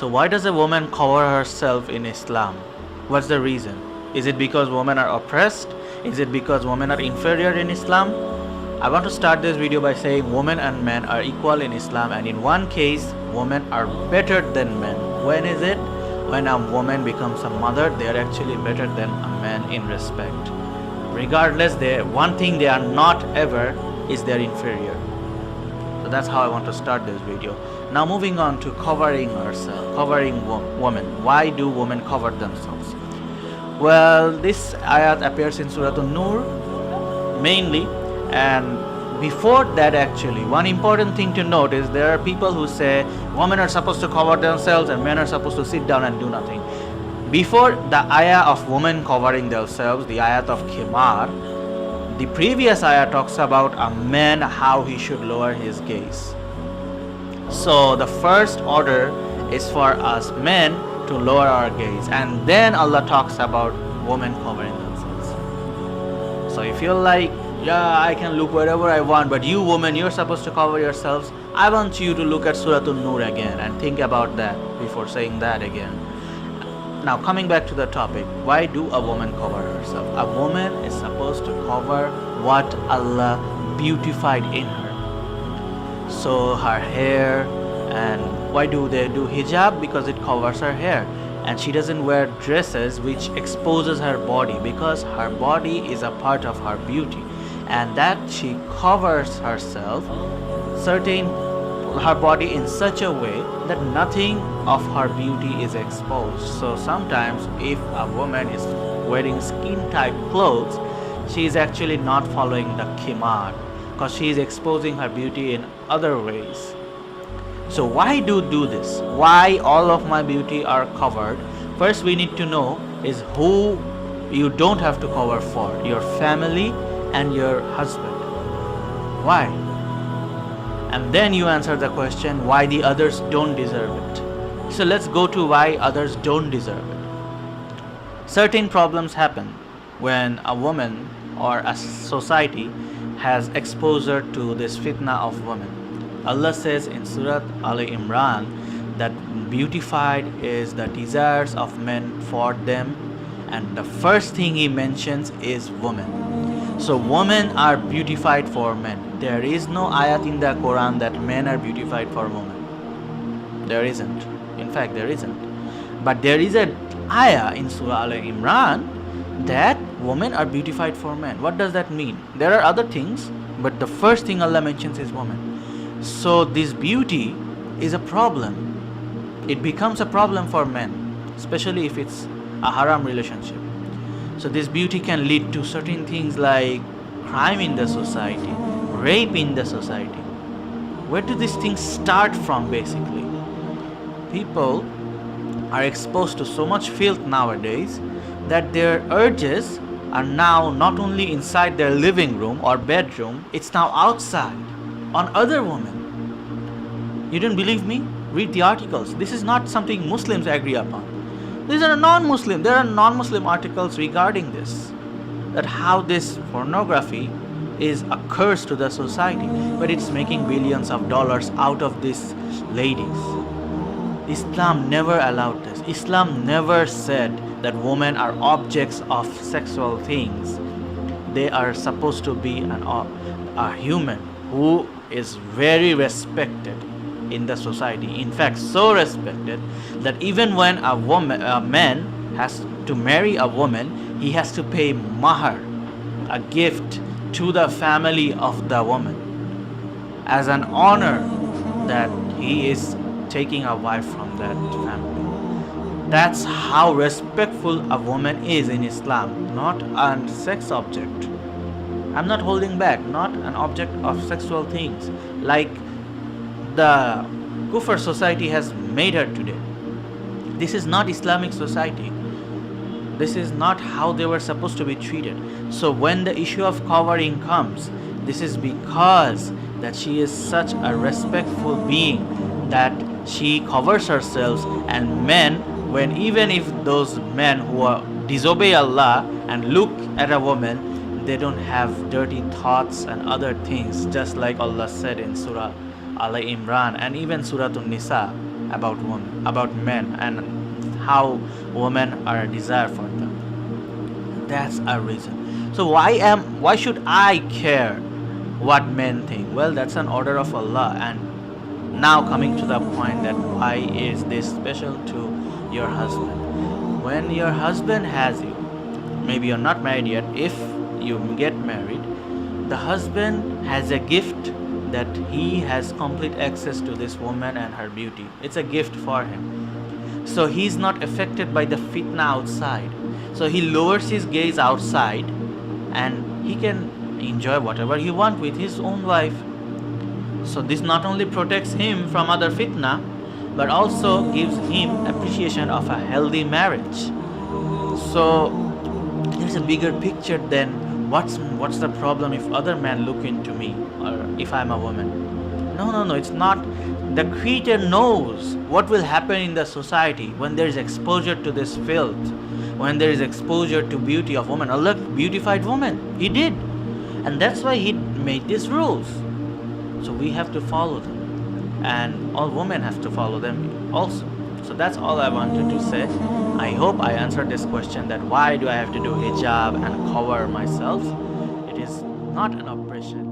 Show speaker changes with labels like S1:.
S1: So why does a woman cover herself in Islam? What's the reason? Is it because women are oppressed? Is it because women are inferior in Islam? I want to start this video by saying women and men are equal in Islam, and in one case, women are better than men. When is it? When a woman becomes a mother, they are actually better than a man in respect. Regardless, one thing they are not ever is they are inferior. So that's how I want to start this video. Now moving on to covering women. Why do women cover themselves? Well, this ayat appears in Surah An-Nur mainly, and before that actually, one important thing to note is there are people who say women are supposed to cover themselves and men are supposed to sit down and do nothing. Before the ayah of women covering themselves, the ayat of Khimar, the previous ayah talks about a man, how he should lower his gaze. So the first order is for us men to lower our gaze, and then Allah talks about women covering themselves. So if you're like, yeah, I can look wherever I want, but you women, you're supposed to cover yourselves, I want you to look at Surah An-Nur again and think about that before saying that again. Now coming back to the topic, why do a woman cover herself? A woman is supposed to cover what Allah beautified in her. So her hair, and why do they do hijab? Because it covers her hair. And she doesn't wear dresses which exposes her body, because her body is a part of her beauty. And that she covers herself, her body in such a way that nothing of her beauty is exposed. So sometimes if a woman is wearing skin tight clothes, she is actually not following the khimar, because she is exposing her beauty in other ways. So why do this? Why all of my beauty are covered? First we need to know is who you don't have to cover for: your family and your husband. Why? And then you answer the question why the others don't deserve it. So let's go to why others don't deserve it. Certain problems happen when a woman or a society has exposure to this fitna of women. Allah says in Surah Al-Imran that beautified is the desires of men for them, and the first thing he mentions is women. So women are beautified for men. There is no ayat in the Quran that men are beautified for women. There isn't. In fact, there isn't. But there is an ayah in Surah Al-Imran that women are beautified for men. What does that mean? There are other things, but the first thing Allah mentions is women. So this beauty is a problem. It becomes a problem for men, especially if it's a haram relationship. So this beauty can lead to certain things like crime in the society, rape in the society. Where do these things start from basically? People are exposed to so much filth nowadays that their urges are now not only inside their living room or bedroom, it's now outside on other women. You don't believe me? Read the articles. This is not something Muslims agree upon. These are non-Muslim. There are non-Muslim articles regarding this, that how this pornography is a curse to the society, but it's making billions of dollars out of these ladies. Islam never allowed this. Islam never said that women are objects of sexual things. They are supposed to be a human who is very respected in the society. In fact, so respected that even when a man has to marry a woman, he has to pay mahar, a gift to the family of the woman, as an honor that he is taking a wife from that family. That's how respectful a woman is in Islam, not a sex object. I'm not holding back, not an object of sexual things like the Kufr society has made her today. This is not Islamic society. This is not how they were supposed to be treated. So when the issue of covering comes, this is because that she is such a respectful being that she covers herself, and men, when even if those men who disobey Allah and look at a woman, they don't have dirty thoughts and other things, just like Allah said in Surah Al-Imran and even Surah An-Nisa. about women, about men, and how women are a desire for them. That's a reason. So why should I care what men think? Well, that's an order of Allah. And now coming to the point, that why is this special to your husband? When your husband has you, maybe you're not married yet, if you get married, the husband has a gift, that he has complete access to this woman and her beauty. It's a gift for him. So he's not affected by the fitna outside. So he lowers his gaze outside, and he can enjoy whatever he wants with his own wife. So this not only protects him from other fitna, but also gives him appreciation of a healthy marriage. So there's a bigger picture than what's the problem if other men look into me, or if I'm a woman. No, it's not. The creator knows what will happen in the society when there is exposure to this filth, when there is exposure to beauty of woman. Allah beautified woman. He did. And that's why he made these rules. So we have to follow them. And all women have to follow them also. So that's all I wanted to say. I hope I answered this question, that why do I have to do hijab and cover myself? It is not an oppression.